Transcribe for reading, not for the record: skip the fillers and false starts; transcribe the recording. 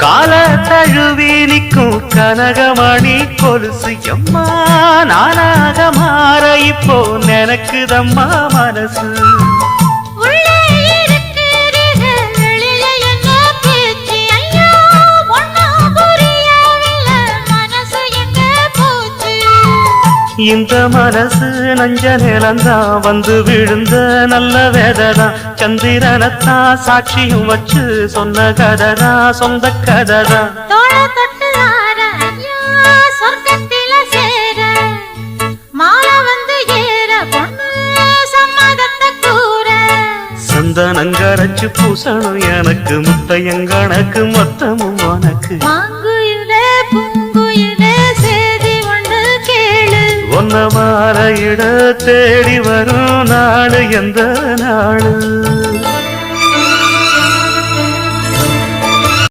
கால தழுவி நிற்கும் கனகமணி கொலுசு எம்மா நானாக மாற இப்போ நினைக்குதம்மா மனசு இந்த மனசு நஞ்ச நிலந்தான் வந்து விழுந்த நல்ல வேததான் சந்திரனத்தான் சாட்சியும் வச்சு சொன்ன கததான் சொந்த கததான் சந்தனங்கரைச்சு பூசணும் எனக்கு முத்தையங்கணக்கு மொத்தமும் உனக்கு ஒன்ன மாற இட தேடி வரும் நாடு எந்த நாடு